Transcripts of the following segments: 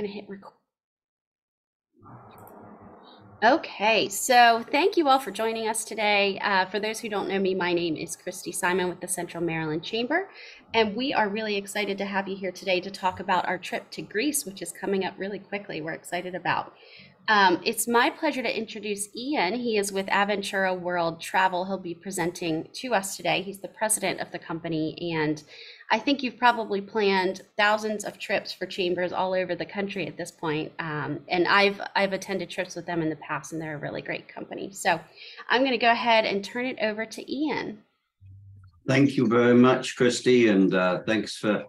I'm gonna hit record. Okay, so thank you all for joining us today. For those who don't know me, my name is Christy Simon with the Central Maryland Chamber, and we are really excited to have you here today to talk about our trip to Greece, which is coming up really quickly. We're excited about. It's my pleasure to introduce Ian. He is with Aventura World Travel. He'll be presenting to us today. He's the president of the company, and I think you've probably planned thousands of trips for chambers all over the country at this point. And I've attended trips with them in the past, and they're a really great company. So I'm going to go ahead and turn it over to Ian. Thank you very much, Christy, and thanks for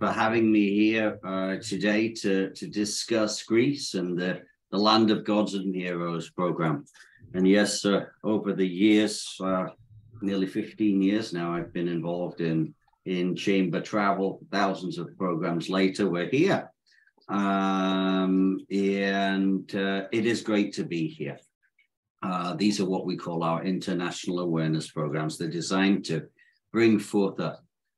having me here today to discuss Greece and the Land of Gods and Heroes program. And yes, over the years, nearly 15 years now, I've been involved in chamber travel. Thousands of programs later, we're here. And it is great to be here. These are what we call our international awareness programs. They're designed to bring forth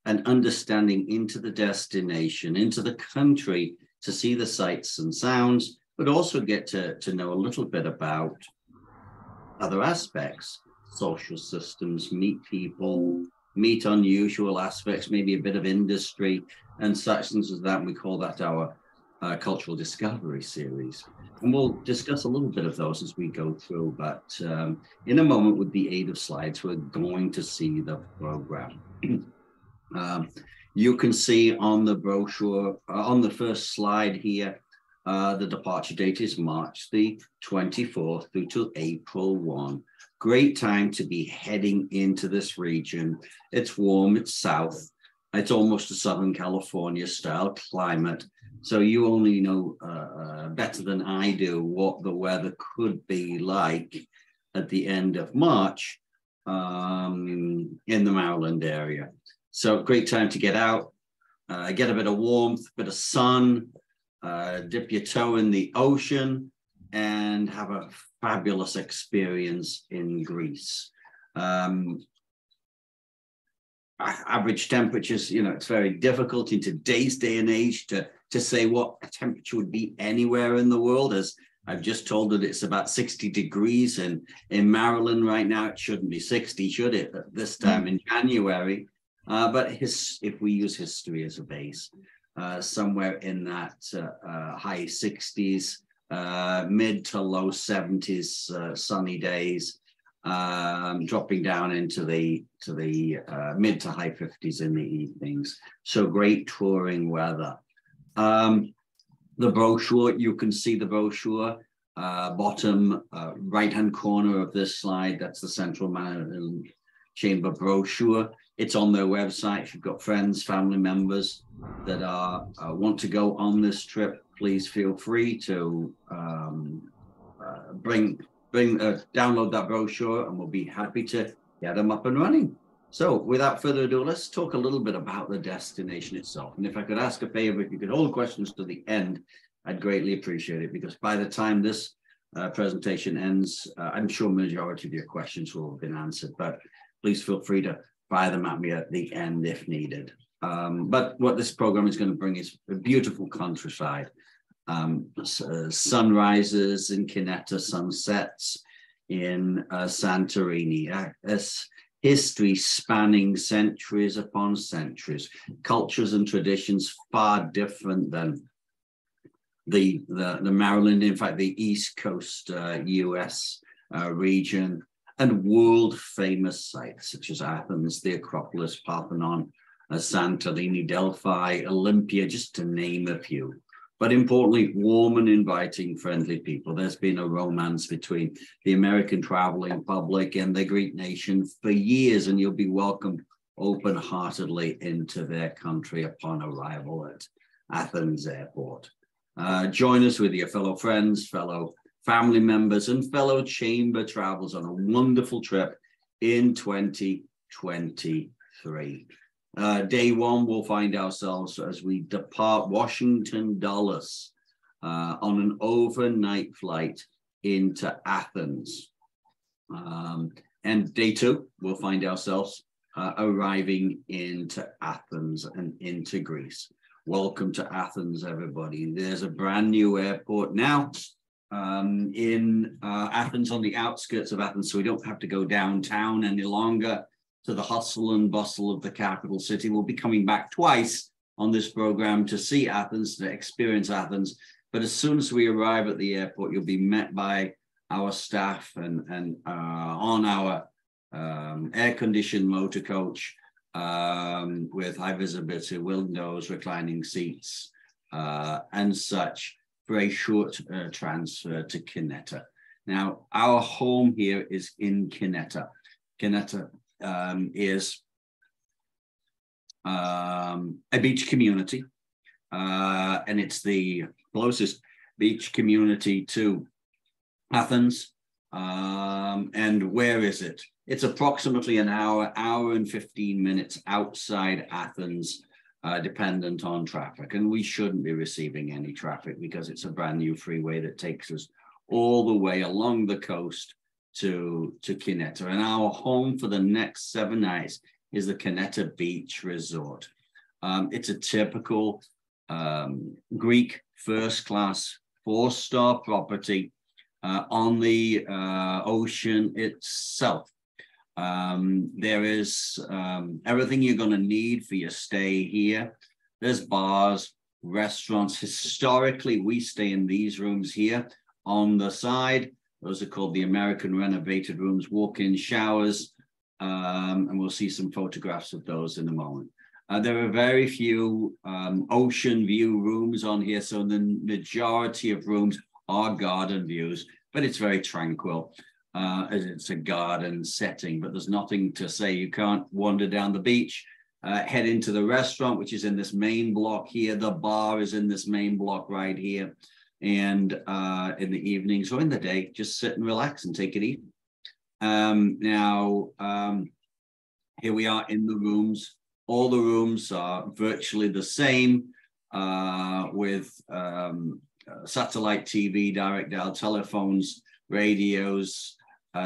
an understanding into the destination, into the country, to see the sights and sounds, but also get to know a little bit about other aspects, social systems, meet people, meet unusual aspects, maybe a bit of industry and such things as that. We call that our cultural discovery series. And we'll discuss a little bit of those as we go through, but in a moment, with the aid of slides, we're going to see the program. You can see on the brochure, on the first slide here, the departure date is March the 24th through to April 1. Great time to be heading into this region. It's warm, it's south, it's almost a Southern California style climate. So you only know better than I do what the weather could be like at the end of March in the Maryland area. So great time to get out, get a bit of warmth, a bit of sun, dip your toe in the ocean, and have a fabulous experience in Greece. Average temperatures, it's very difficult in today's day and age to say what a temperature would be anywhere in the world. As I've just told that it's about 60 degrees in Maryland right now. It shouldn't be 60, should it, at this time in January? But if we use history as a base, somewhere in that high 60s, mid to low 70s, sunny days, dropping down into the mid to high 50s in the evenings. So great touring weather. The brochure, you can see the brochure, bottom right-hand corner of this slide. That's the Central Maryland Chamber brochure. It's on their website. If you've got friends, family members that want to go on this trip, please feel free to download that brochure, and we'll be happy to get them up and running. So without further ado, let's talk a little bit about the destination itself. And if I could ask a favor, if you could hold questions to the end, I'd greatly appreciate it, because by the time this presentation ends, I'm sure majority of your questions will have been answered, but please feel free to fire them at me at the end if needed. But what this program is going to bring is a beautiful countryside, sunrises in Kineta, sunsets in Santorini. History spanning centuries upon centuries, cultures and traditions far different than the Maryland, in fact, the East Coast US region, and world famous sites such as Athens, the Acropolis, Parthenon, Santorini, Delphi, Olympia, just to name a few. But importantly, warm and inviting, friendly people. There's been a romance between the American traveling public and the Greek nation for years, and you'll be welcomed open-heartedly into their country upon arrival at Athens Airport. Join us with your fellow friends, fellow family members, and fellow chamber travelers on a wonderful trip in 2023. Day one, we'll find ourselves as we depart Washington Dulles on an overnight flight into Athens. And day two, we'll find ourselves arriving into Athens and into Greece. Welcome to Athens, everybody. There's a brand new airport now in Athens, on the outskirts of Athens, so we don't have to go downtown any longer to the hustle and bustle of the capital city. We'll be coming back twice on this program to see Athens, to experience Athens. But as soon as we arrive at the airport, you'll be met by our staff and on our air-conditioned motor coach with high visibility windows, reclining seats, and such, for a short transfer to Kineta. Now, our home here is in Kineta. Kineta is a beach community, and it's the closest beach community to Athens. And where is it? It's approximately an hour and 15 minutes outside Athens, dependent on traffic. And we shouldn't be receiving any traffic because it's a brand new freeway that takes us all the way along the coast to Kineta. And our home for the next 7 nights is the Kineta Beach Resort. It's a typical Greek first-class 4-star property on the ocean itself. There is everything you're going to need for your stay here. There's bars, restaurants. Historically, we stay in these rooms here on the side. Those are called the American renovated rooms, walk-in showers, and we'll see some photographs of those in a moment. There are very few ocean view rooms on here, so the majority of rooms are garden views, but it's very tranquil. As it's a garden setting, but there's nothing to say you can't wander down the beach, head into the restaurant, which is in this main block here. The bar is in this main block right here. And in the evenings or in the day, just sit and relax and take it easy. Now, here we are in the rooms. All the rooms are virtually the same, with satellite TV, direct dial telephones, radios,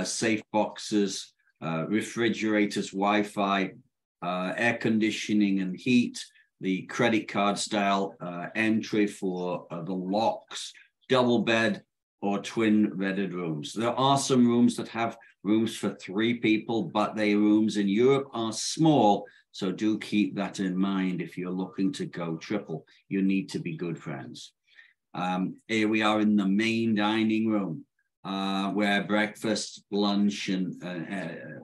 safe boxes, refrigerators, Wi-Fi, air conditioning and heat, the credit card style entry for the locks, double bed or twin bedded rooms. There are some rooms that have rooms for 3 people, but the rooms in Europe are small. So do keep that in mind. If you're looking to go triple, you need to be good friends. Here we are in the main dining room, where breakfast, lunch, and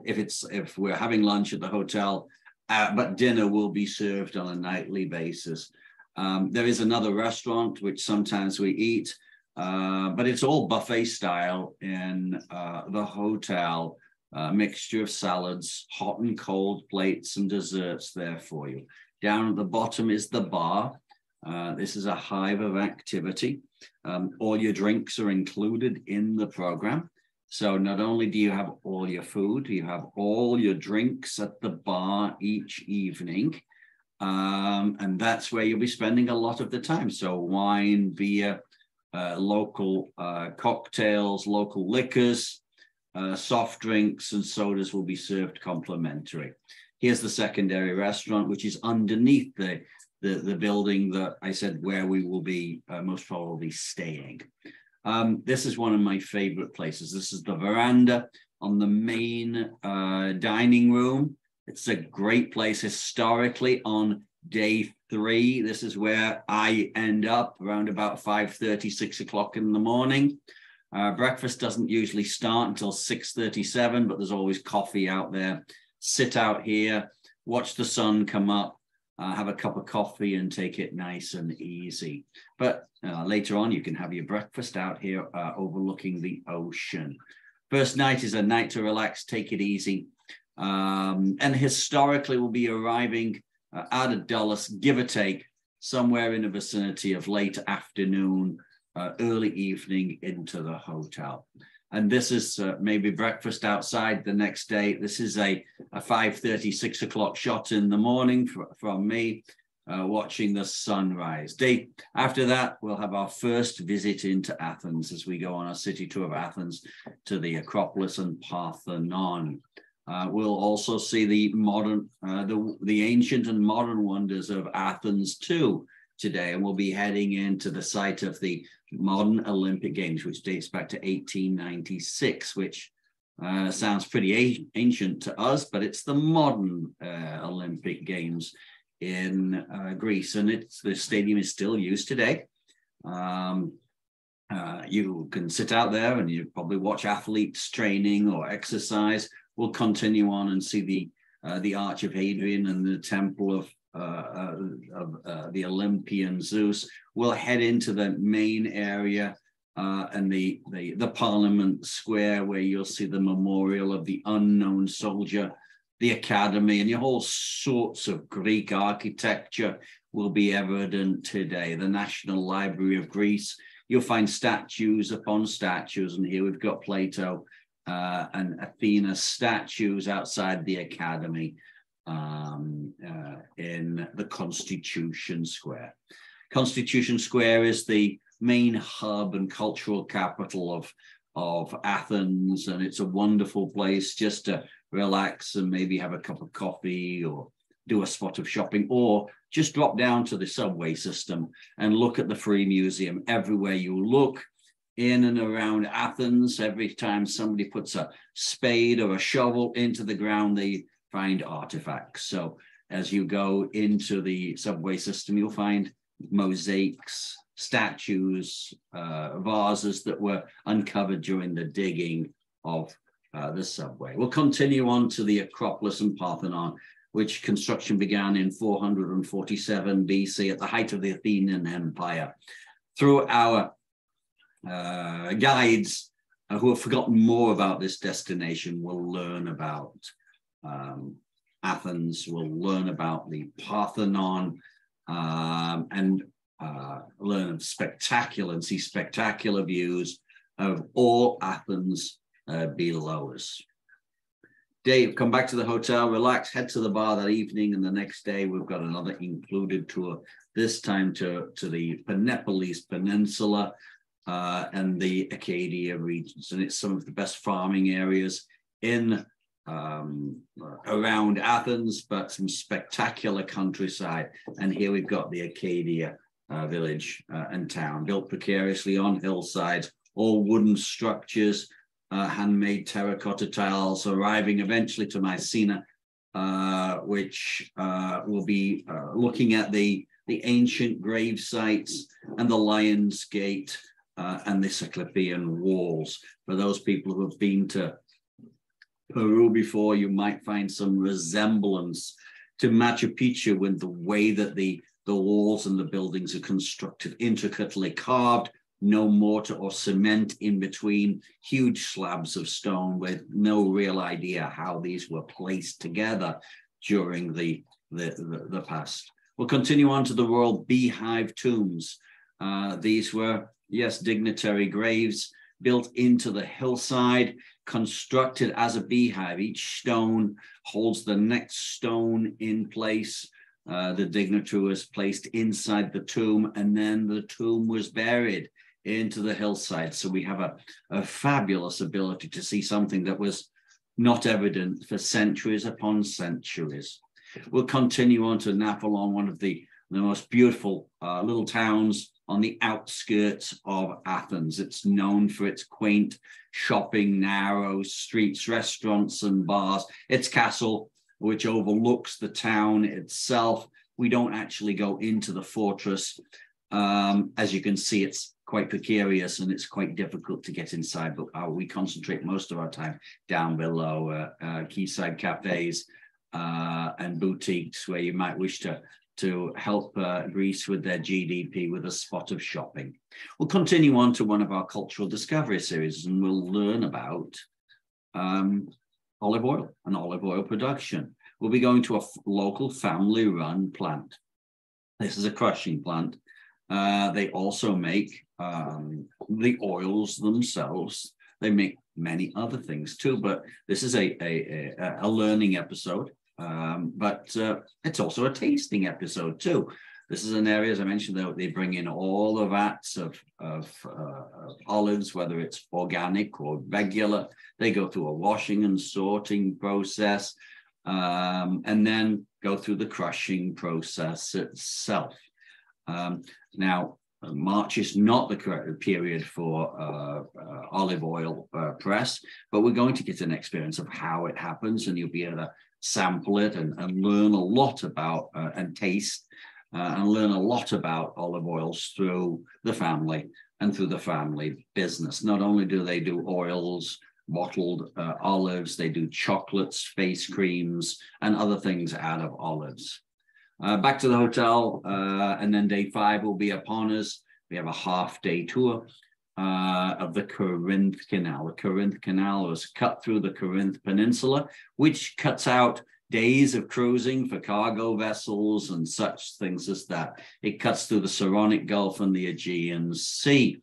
if we're having lunch at the hotel, but dinner will be served on a nightly basis. There is another restaurant which sometimes we eat, but it's all buffet style in the hotel. Mixture of salads, hot and cold plates, and desserts there for you. Down at the bottom is the bar. This is a hive of activity. All your drinks are included in the program. So not only do you have all your food, you have all your drinks at the bar each evening. And that's where you'll be spending a lot of the time. So wine, beer, local cocktails, local liquors, soft drinks and sodas will be served complimentary. Here's the secondary restaurant, which is underneath the building that I said where we will be most probably staying. This is one of my favorite places. This is the veranda on the main dining room. It's a great place historically. On day 3, this is where I end up around about 5:30, 6 o'clock in the morning. Breakfast doesn't usually start until 6:37, but there's always coffee out there. Sit out here, watch the sun come up, have a cup of coffee and take it nice and easy. But later on, you can have your breakfast out here overlooking the ocean. First night is a night to relax, take it easy. And historically, we'll be arriving out of Dulles, give or take, somewhere in the vicinity of late afternoon, early evening into the hotel. And this is maybe breakfast outside the next day. This is a 5:30, 6 o'clock shot in the morning from me, watching the sunrise. Day after that, we'll have our first visit into Athens as we go on a city tour of Athens to the Acropolis and Parthenon. We'll also see the modern, the ancient and modern wonders of Athens too. today, and we'll be heading into the site of the modern Olympic Games, which dates back to 1896, which sounds pretty ancient to us, but it's the modern Olympic Games in Greece, and the stadium is still used today. You can sit out there and you probably watch athletes training or exercise. We'll continue on and see the Arch of Hadrian and the temple of the Olympian Zeus. We'll head into the main area and the Parliament Square, where you'll see the memorial of the unknown soldier, the academy, and your whole sorts of Greek architecture will be evident today. The National Library of Greece, you'll find statues upon statues, and here we've got Plato and Athena statues outside the academy in the Constitution Square. Constitution Square is the main hub and cultural capital of Athens, and it's a wonderful place just to relax and maybe have a cup of coffee or do a spot of shopping, or just drop down to the subway system and look at the free museum. Everywhere you look in and around Athens, every time somebody puts a spade or a shovel into the ground, they find artifacts. So as you go into the subway system, you'll find mosaics, statues, vases that were uncovered during the digging of the subway. We'll continue on to the Acropolis and Parthenon, which construction began in 447 BC at the height of the Athenian Empire. Through our guides who have forgotten more about this destination will learn about Athens, will learn about the Parthenon, and learn of spectacular and see spectacular views of all Athens below us. Dave, come back to the hotel, relax, head to the bar that evening, and the next day we've got another included tour, this time to the Peloponnese Peninsula and the Acadia regions. And it's some of the best farming areas in around Athens, but some spectacular countryside. And here we've got the Acadia village and town, built precariously on hillsides, all wooden structures, handmade terracotta tiles, arriving eventually to Mycenae, which will be looking at the ancient grave sites and the Lion's Gate and the Cyclopean walls. For those people who have been to Peru before, you might find some resemblance to Machu Picchu with the way that the walls and the buildings are constructed, intricately carved, no mortar or cement in between, huge slabs of stone with no real idea how these were placed together during the past. We'll continue on to the royal beehive tombs. These were, yes, dignitary graves built into the hillside, constructed as a beehive. Each stone holds the next stone in place. The dignitary was placed inside the tomb, and then the tomb was buried into the hillside. So we have a fabulous ability to see something that was not evident for centuries upon centuries. We'll continue on to Napolon, one of the most beautiful little towns on the outskirts of Athens. It's known for its quaint shopping, narrow streets, restaurants, and bars. Its castle, which overlooks the town itself. We don't actually go into the fortress. As you can see, it's quite precarious and it's quite difficult to get inside, but we concentrate most of our time down below, quayside cafes and boutiques where you might wish to help Greece with their GDP with a spot of shopping. We'll continue on to one of our cultural discovery series, and we'll learn about olive oil and olive oil production. We'll be going to a local family-run plant. This is a crushing plant. They also make the oils themselves. They make many other things too, but this is a learning episode. But it's also a tasting episode too. This is an area, as I mentioned, they bring in all the vats of olives, whether it's organic or regular. They go through a washing and sorting process, and then go through the crushing process itself. Now, March is not the correct period for olive oil press, but we're going to get an experience of how it happens, and you'll be able to sample it and learn a lot about and taste and learn a lot about olive oils through the family and through the family business. Not only do they do oils, bottled olives, they do chocolates, face creams, and other things out of olives. Back to the hotel, and then day 5 will be upon us. We have a half-day tour of the Corinth Canal. The Corinth Canal was cut through the Corinth Peninsula, which cuts out days of cruising for cargo vessels and such things as that. It cuts through the Saronic Gulf and the Aegean Sea.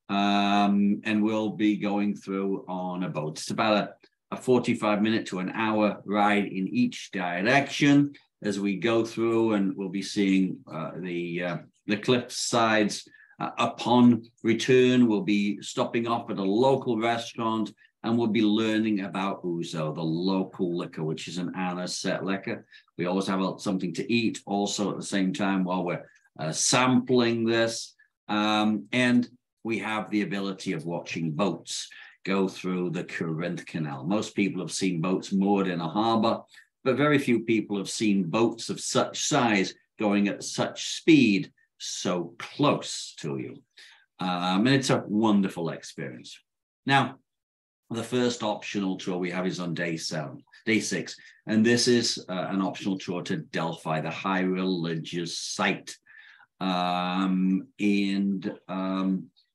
And we'll be going through on a boat. It's about a 45-minute to an hour ride in each direction as we go through, and we'll be seeing the cliff sides. Upon return, we'll be stopping off at a local restaurant, and we'll be learning about ouzo, the local liquor, which is an anisette liquor. We always have something to eat also at the same time while we're sampling this. And we have the ability of watching boats go through the Corinth Canal. Most people have seen boats moored in a harbor, but very few people have seen boats of such size going at such speed so close to you. And it's a wonderful experience. Now, the first optional tour we have is on day 6, and this is an optional tour to Delphi, the high religious site.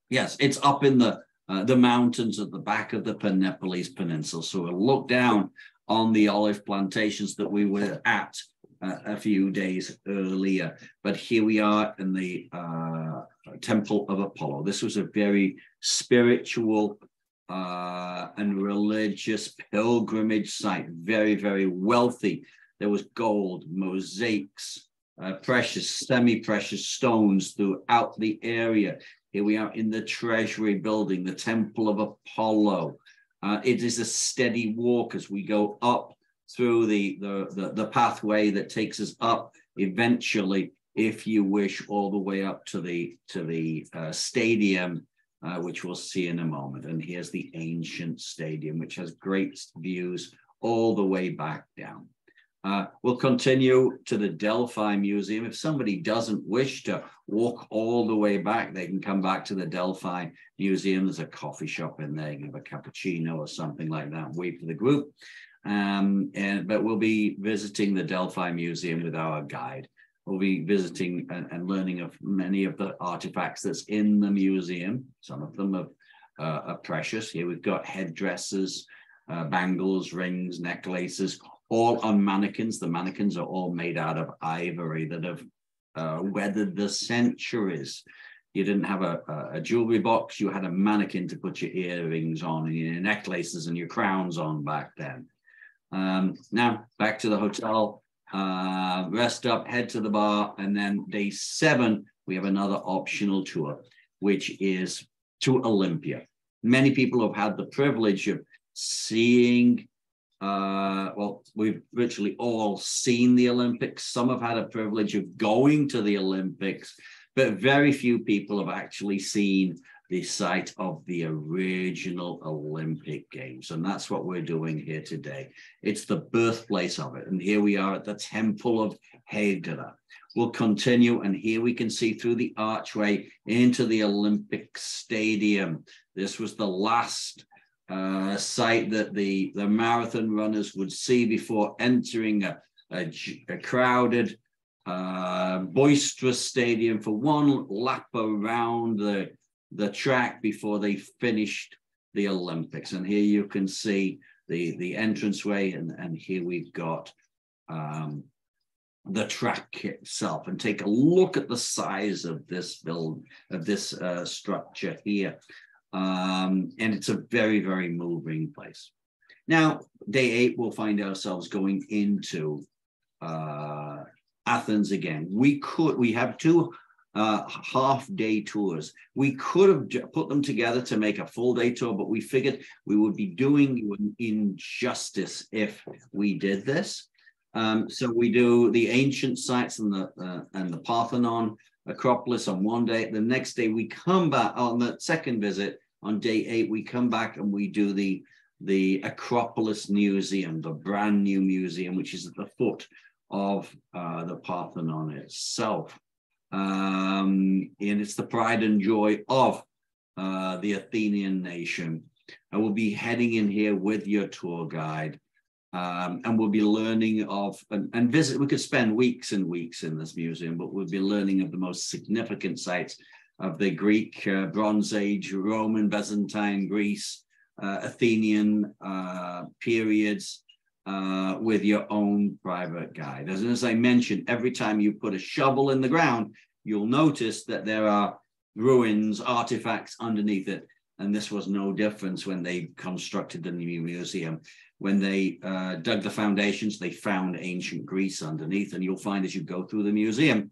Yes, it's up in the mountains at the back of the Peloponnese Peninsula. So we'll look down on the olive plantations that we were at a few days earlier. But here we are in the Temple of Apollo. This was a very spiritual and religious pilgrimage site, very, very wealthy. There was gold, mosaics, precious, semi-precious stones throughout the area. Here we are in the Treasury building, the Temple of Apollo. It is a steady walk as we go up through the pathway that takes us up eventually, if you wish, all the way up to the stadium, which we'll see in a moment. And here's the ancient stadium, which has great views all the way back down. We'll continue to the Delphi Museum. If somebody doesn't wish to walk all the way back, they can come back to the Delphi Museum. There's a coffee shop in there. You can have a cappuccino or something like that. Wait for the group. But we'll be visiting the Delphi Museum with our guide. We'll be visiting and learning of many of the artifacts that's in the museum. Some of them are precious. Here we've got headdresses, bangles, rings, necklaces, all on mannequins. The mannequins are all made out of ivory that have weathered the centuries. You didn't have a jewelry box. You had a mannequin to put your earrings on and your necklaces and your crowns on back then. Now, back to the hotel, rest up, head to the bar, and then day 7, we have another optional tour, which is to Olympia. Many people have had the privilege of seeing, well, we've virtually all seen the Olympics. Some have had a privilege of going to the Olympics, but very few people have actually seen the site of the original Olympic Games. And that's what we're doing here today. It's the birthplace of it. And here we are at the Temple of Hydra. We'll continue, and here we can see through the archway into the Olympic Stadium. This was the last site that the marathon runners would see before entering a crowded, boisterous stadium for one lap around the track before they finished the Olympics. And here you can see the entranceway, and here we've got the track itself. And take a look at the size of this build, of this structure here. And it's a very, very moving place. Now, day 8, we'll find ourselves going into Athens again. We have 2 half-day tours. We could have put them together to make a full-day tour, but we figured we would be doing you an injustice if we did this. So we do the ancient sites and the Parthenon, Acropolis on one day. The next day we come back on the second visit. On day 8, we come back and we do the Acropolis Museum, the brand new museum, which is at the foot of the Parthenon itself. And it's the pride and joy of the Athenian nation. And we'll be heading in here with your tour guide. And we'll be learning of and visit. We could spend weeks and weeks in this museum, but we'll be learning of the most significant sites of the Greek, Bronze Age, Roman, Byzantine, Greece, Athenian periods with your own private guide. As I mentioned, every time you put a shovel in the ground, you'll notice that there are ruins, artifacts underneath it. And this was no difference when they constructed the new museum. When they dug the foundations, they found ancient Greece underneath. And you'll find as you go through the museum,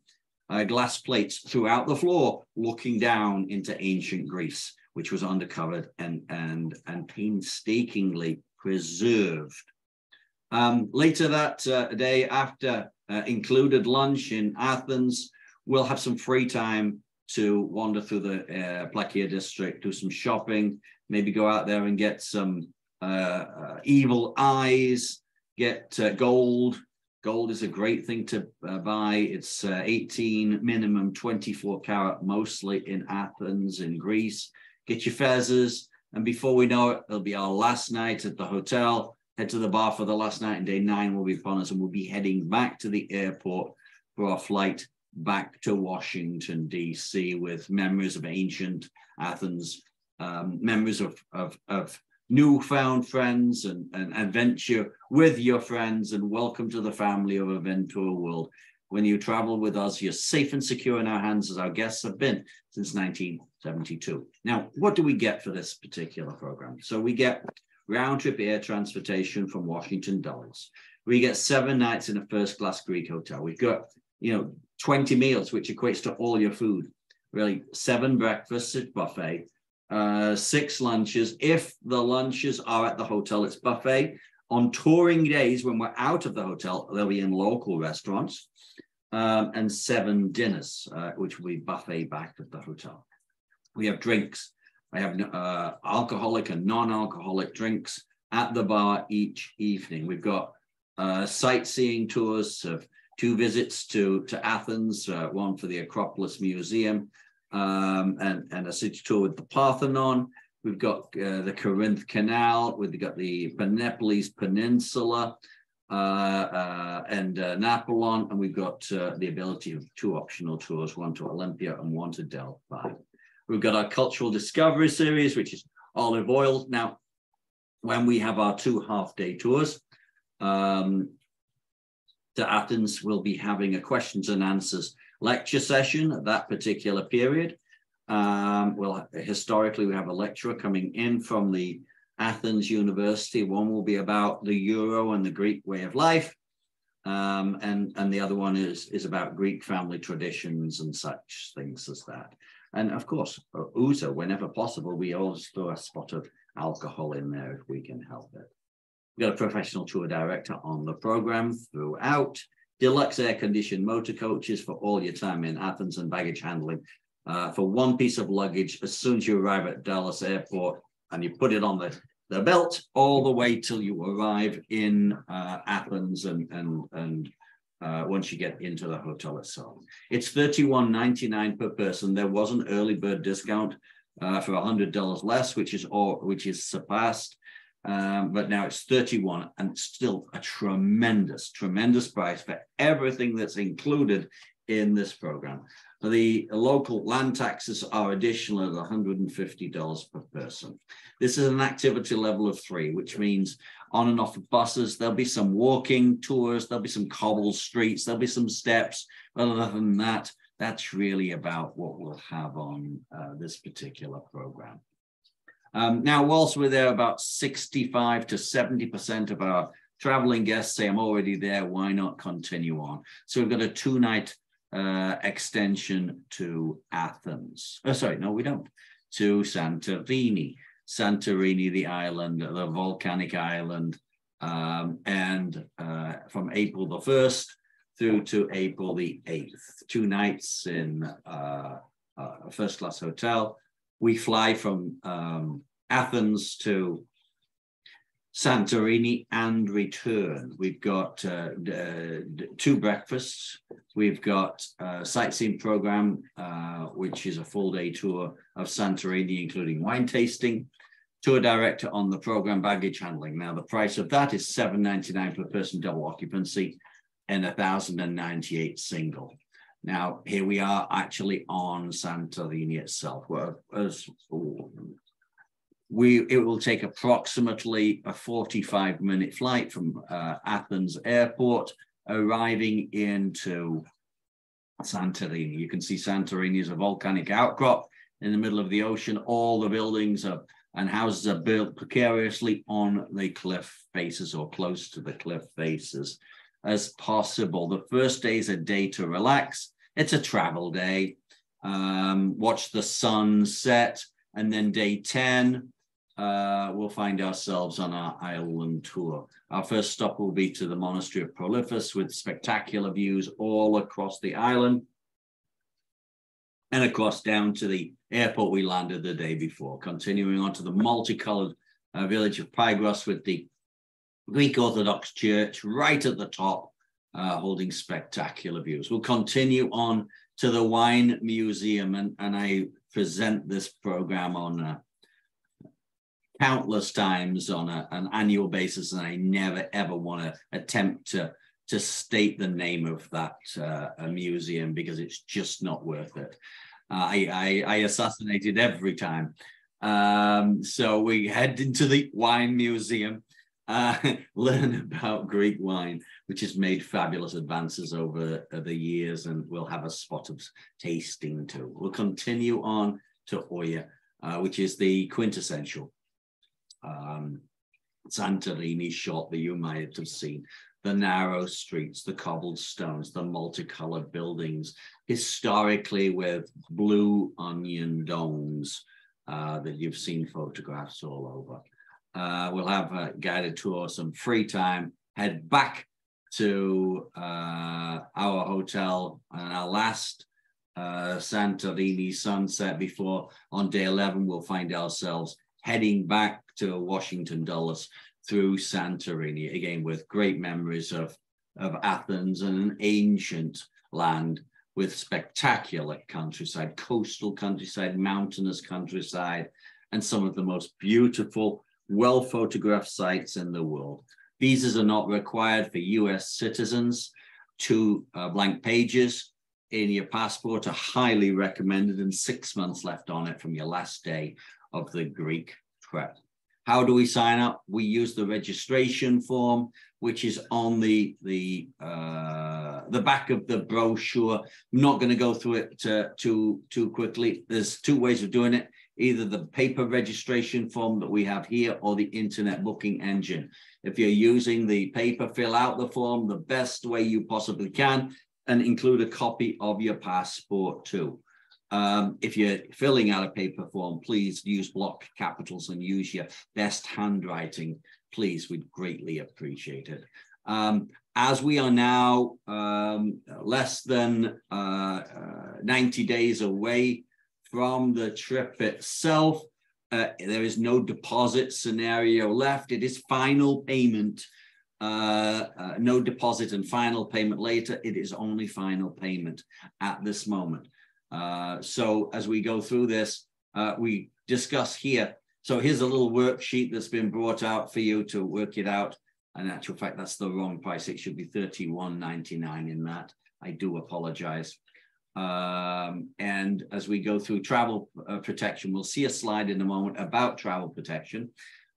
glass plates throughout the floor looking down into ancient Greece, which was undercovered and painstakingly preserved. Later that day, after included lunch in Athens, we'll have some free time to wander through the Plakea district, do some shopping, maybe go out there and get some evil eyes, get gold. Gold is a great thing to buy. It's 18 minimum, 24 karat, mostly in Athens, in Greece. Get your fezzes, and before we know it, it'll be our last night at the hotel. Head to the bar for the last night, and day 9 will be upon us, and we'll be heading back to the airport for our flight back to Washington, D.C., with memories of ancient Athens, memories of newfound friends and adventure with your friends, and welcome to the family of Aventura World. When you travel with us, you're safe and secure in our hands, as our guests have been since 1972. Now, what do we get for this particular program? So we get round-trip air transportation from Washington, Dulles. We get 7 nights in a first-class Greek hotel. We've got, 20 meals, which equates to all your food. Really, 7 breakfasts at buffet, 6 lunches. If the lunches are at the hotel, it's buffet. On touring days, when we're out of the hotel, they'll be in local restaurants, and 7 dinners, which will be buffet back at the hotel. We have drinks. I have alcoholic and non-alcoholic drinks at the bar each evening. We've got sightseeing tours of 2 visits to Athens, one for the Acropolis Museum, and a city tour with the Parthenon. We've got the Corinth canal. We've got the Penelope's Peninsula and Napoleon, and we've got the ability of 2 optional tours, one to Olympia and one to Delphi. We've got our cultural discovery series, which is olive oil. Now, when we have our 2 half-day tours to Athens, we'll be having a questions and answers lecture session at that particular period. Historically, we have a lecturer coming in from the Athens University. One will be about the Euro and the Greek way of life. And the other one is about Greek family traditions and such things as that. And of course, ouzo, whenever possible, we always throw a spot of alcohol in there if we can help it. We've got a professional tour director on the program throughout. Deluxe air-conditioned motor coaches for all your time in Athens, and baggage handling for 1 piece of luggage as soon as you arrive at Dallas Airport, and you put it on the belt all the way till you arrive in Athens and once you get into the hotel itself. It's $31.99 per person. There was an early bird discount for $100 less, which is surpassed. But now it's $31, and it's still a tremendous price for everything that's included in this program. The local land taxes are additional at $150 per person. This is an activity level of 3, which means on and off of buses, there'll be some walking tours, there'll be some cobbled streets, there'll be some steps. But other than that, that's really about what we'll have on this particular program. Now, whilst we're there, about 65 to 70% of our traveling guests say, I'm already there, why not continue on? So we've got a 2-night extension to Athens. Oh, sorry, no, we don't. To Santorini, the island, the volcanic island, and from April the 1st through to April the 8th. 2 nights in a first-class hotel. We fly from Athens to Santorini and return. We've got 2 breakfasts. We've got a sightseeing program, which is a full-day tour of Santorini, including wine tasting. Tour director on the program, baggage handling. Now, the price of that is $799 per person, double occupancy, and $1,098 single. Now, here we are actually on Santorini itself. It will take approximately a 45-minute flight from Athens airport, arriving into Santorini. You can see Santorini is a volcanic outcrop in the middle of the ocean. All the buildings and houses are built precariously on the cliff faces or close to the cliff faces as possible. The first day is a day to relax. It's a travel day. Watch the sun set, and then day 10, we'll find ourselves on our island tour. Our first stop will be to the monastery of Proliphus, with spectacular views all across the island, and across down to the airport we landed the day before, continuing on to the multicolored village of Pygros, with the Greek Orthodox Church right at the top, holding spectacular views. We'll continue on to the Wine Museum, and I present this program on countless times on an annual basis, and I never ever want to attempt to state the name of that museum, because it's just not worth it. I assassinate it every time. So we head into the Wine Museum, learn about Greek wine, which has made fabulous advances over the years, and we'll have a spot of tasting too. We'll continue on to Oia, which is the quintessential Santorini shot that you might have seen. The narrow streets, the cobblestones, the multicolored buildings, historically with blue onion domes that you've seen photographs all over. We'll have a guided tour, some free time, head back to our hotel, and our last Santorini sunset before on day 11, we'll find ourselves heading back to Washington Dulles through Santorini, again with great memories of Athens and an ancient land with spectacular countryside, coastal countryside, mountainous countryside, and some of the most beautiful, well-photographed sites in the world. Visas are not required for US citizens. 2 blank pages in your passport are highly recommended, and 6 months left on it from your last day of the Greek trip. How do we sign up? We use the registration form, which is on the back of the brochure. I'm not going to go through it too quickly. There's 2 ways of doing it: either the paper registration form that we have here, or the internet booking engine. If you're using the paper, fill out the form the best way you possibly can, and include a copy of your passport too. If you're filling out a paper form, please use block capitals and use your best handwriting. Please, we'd greatly appreciate it. As we are now less than 90 days away from the trip itself, there is no deposit scenario left. It is final payment. No deposit and final payment later. It is only final payment at this moment. So as we go through this, we discuss here. So here's a little worksheet that's been brought out for you to work it out. In actual fact, that's the wrong price. It should be $31.99 in that. I do apologize. And as we go through travel protection, we'll see a slide in a moment about travel protection.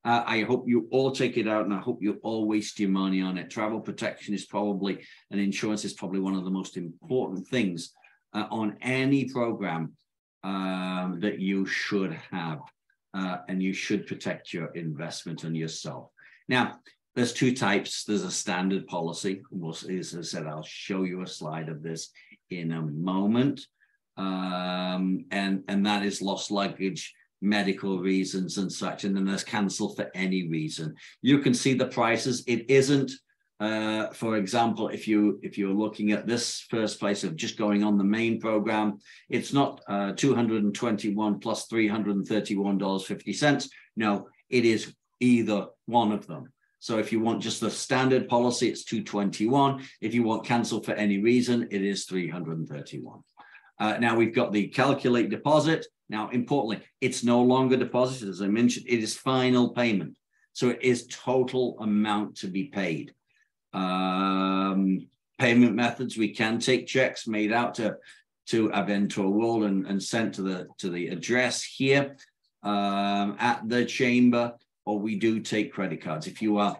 I hope you all take it out, and I hope you all waste your money on it. Travel protection is probably, and insurance is probably one of the most important things on any program that you should have, and you should protect your investment and yourself. Now, there's 2 types. There's a standard policy. As I said, I'll show you a slide of this in a moment. And that is lost luggage, medical reasons and such. And then there's cancel for any reason. You can see the prices. It isn't For example, if you're looking at this first place of just going on the main program, it's not $221 plus $331.50. No, it is either one of them. So if you want just the standard policy, it's $221. If you want cancel for any reason, it is $331. Now we've got the calculate deposit. Now, importantly, it's no longer deposited, as I mentioned, it is final payment. So it is total amount to be paid. Payment methods, we can take checks made out to Aventura World and sent to the address here at the chamber, or we do take credit cards. If you are,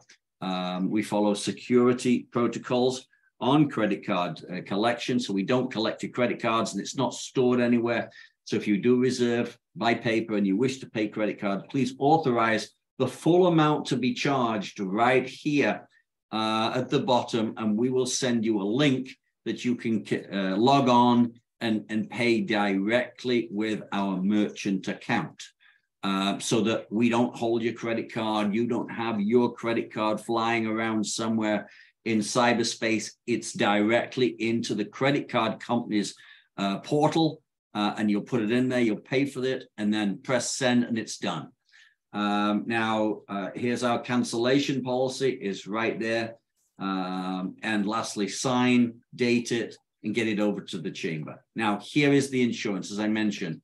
we follow security protocols on credit card collection, so we don't collect your credit cards and it's not stored anywhere. So if you do reserve by paper and you wish to pay credit card, please authorize the full amount to be charged right here at the bottom, and we will send you a link that you can log on and pay directly with our merchant account, so that we don't hold your credit card. You don't have your credit card flying around somewhere in cyberspace. It's directly into the credit card company's portal, and you'll put it in there, you'll pay for it, and then press send, and it's done. Now, here's our cancellation policy, is right there. And lastly, sign, date it, and get it over to the chamber. Now, here is the insurance, as I mentioned.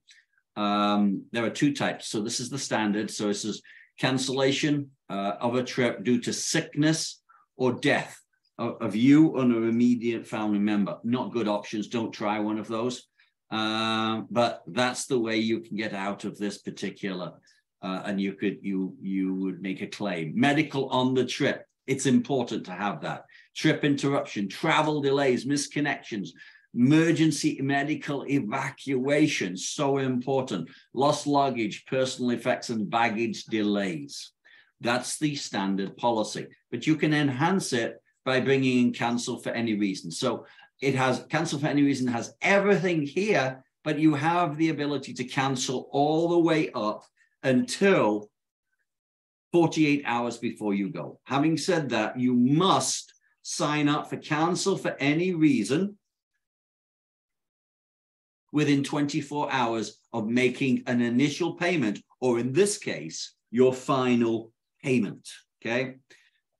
There are two types. So this is the standard. So this is cancellation of a trip due to sickness or death of you or an immediate family member. Not good options. Don't try one of those. But that's the way you can get out of this particular, and you would make a claim. Medical on the trip. It's important to have that. Trip interruption, travel delays, misconnections, emergency medical evacuation, so important. Lost luggage, personal effects, and baggage delays. That's the standard policy. But you can enhance it by bringing in cancel for any reason. So it has cancel for any reason, has everything here, but you have the ability to cancel all the way up until 48 hours before you go. Having said that, you must sign up for cancel for any reason within 24 hours of making an initial payment, or in this case, your final payment, okay?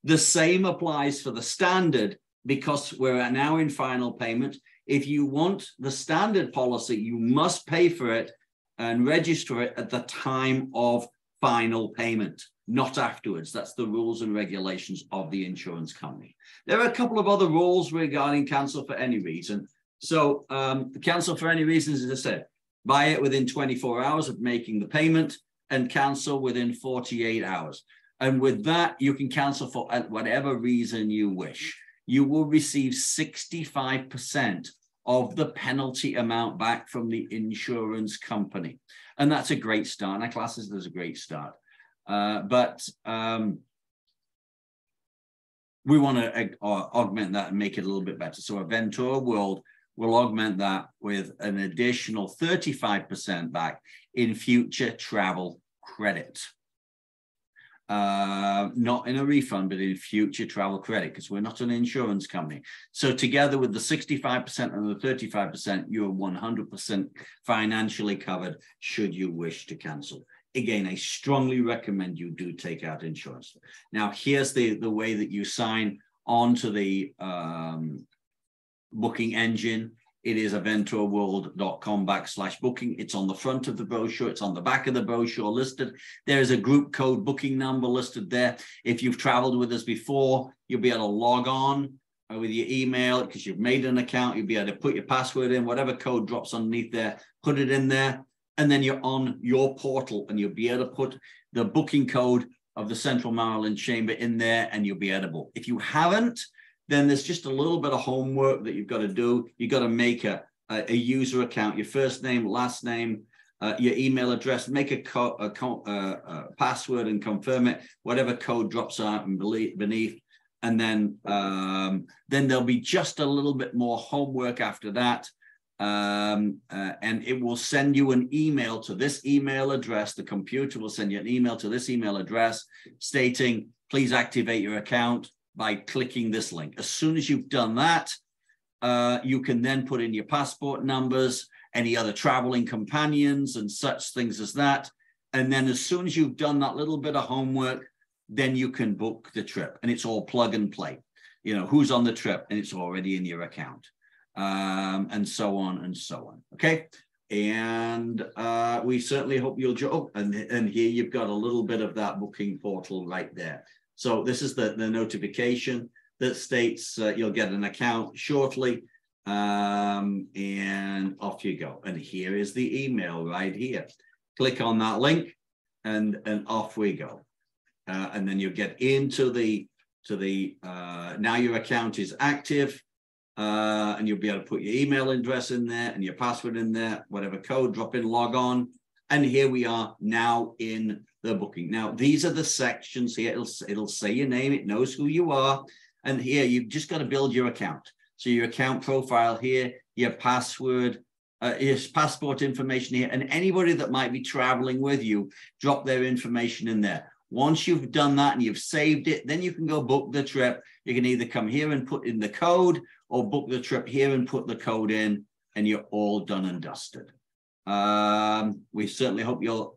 The same applies for the standard, because we're now in final payment. If you want the standard policy, you must pay for it and register it at the time of final payment, not afterwards. That's the rules and regulations of the insurance company. There are a couple of other rules regarding cancel for any reason. So cancel for any reason, as I said, buy it within 24 hours of making the payment and cancel within 48 hours. And with that, you can cancel for whatever reason you wish. You will receive 65% of the penalty amount back from the insurance company. And that's a great start. And our classes, there's a great start. But we want to augment that and make it a little bit better. So Aventura World will augment that with an additional 35% back in future travel credit. Not in a refund, but in future travel credit, because we're not an insurance company. So together with the 65% and the 35%, you're 100% financially covered should you wish to cancel. Again, I strongly recommend you do take out insurance. Now, here's the way that you sign on to the booking engine. It is aventuraworld.com/booking. It's on the front of the brochure. It's on the back of the brochure listed. There is a group code booking number listed there. If you've traveled with us before, you'll be able to log on with your email because you've made an account. You'll be able to put your password in, whatever code drops underneath there, put it in there, and then you're on your portal and you'll be able to put the booking code of the Central Maryland Chamber in there and you'll be able to book. If you haven't, then there's just a little bit of homework that you've got to do. You've got to make a user account, your first name, last name, your email address, make a password and confirm it, whatever code drops out and beneath. And then there'll be just a little bit more homework after that. And it will send you an email to this email address. The computer will send you an email to this email address stating, please activate your account. by clicking this link. As soon as you've done that, you can then put in your passport numbers, any other traveling companions and such things as that. And then as soon as you've done that little bit of homework, then you can book the trip, and it's all plug and play. You know, who's on the trip, and it's already in your account, and so on and so on. Okay. And we certainly hope you'll join. And here you've got a little bit of that booking portal right there. So this is the notification that states you'll get an account shortly, and off you go. And here is the email right here. Click on that link, and off we go. And then you get into the now your account is active, and you'll be able to put your email address in there and your password in there, whatever code, drop in, log on. And here we are now in the booking. Now, these are the sections here. It'll say your name. It knows who you are. And here, you've just got to build your account. So your account profile here, your password, your passport information here, and anybody that might be traveling with you, drop their information in there. Once you've done that and you've saved it, then you can go book the trip. You can either come here and put in the code, or book the trip here and put the code in, and you're all done and dusted. We certainly hope you'll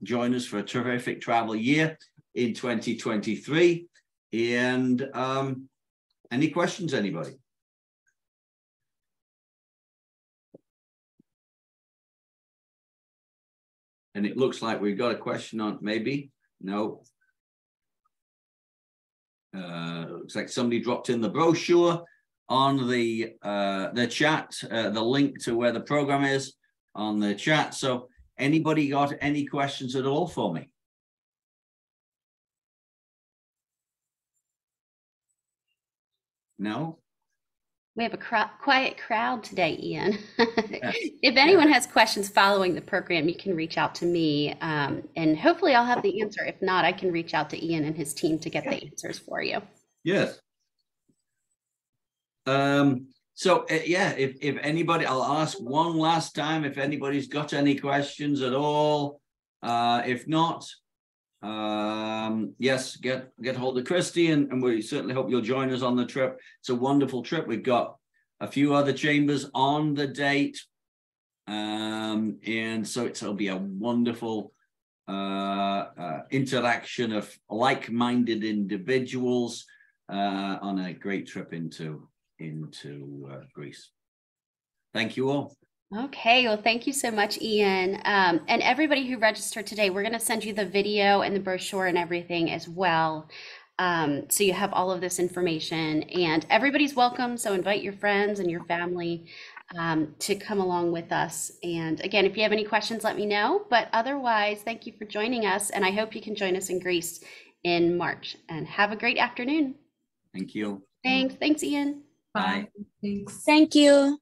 join us for a terrific travel year in 2023. And any questions, anybody? And it looks like we've got a question on, maybe. No. Looks like somebody dropped in the brochure on the chat, the link to where the program is on the chat. So anybody got any questions at all for me? No? We have a quiet crowd today, Ian. If anyone has questions following the program, you can reach out to me, and hopefully I'll have the answer. If not, I can reach out to Ian and his team to get the answers for you. Yes. So yeah, if anybody, I'll ask one last time if anybody's got any questions at all. If not, yes, get hold of Christy, and we certainly hope you'll join us on the trip. It's a wonderful trip. We've got a few other chambers on the date, and so it'll be a wonderful interaction of like-minded individuals on a great trip into Greece. Thank you all. Okay, well, thank you so much, Ian. And everybody who registered today, we're going to send you the video and the brochure and everything as well. So you have all of this information, and everybody's welcome. So invite your friends and your family to come along with us. And again, if you have any questions, let me know. But otherwise, thank you for joining us. And I hope you can join us in Greece in March. And have a great afternoon. Thank you. Thanks. Thanks, Ian. Bye. Thanks. Thank you.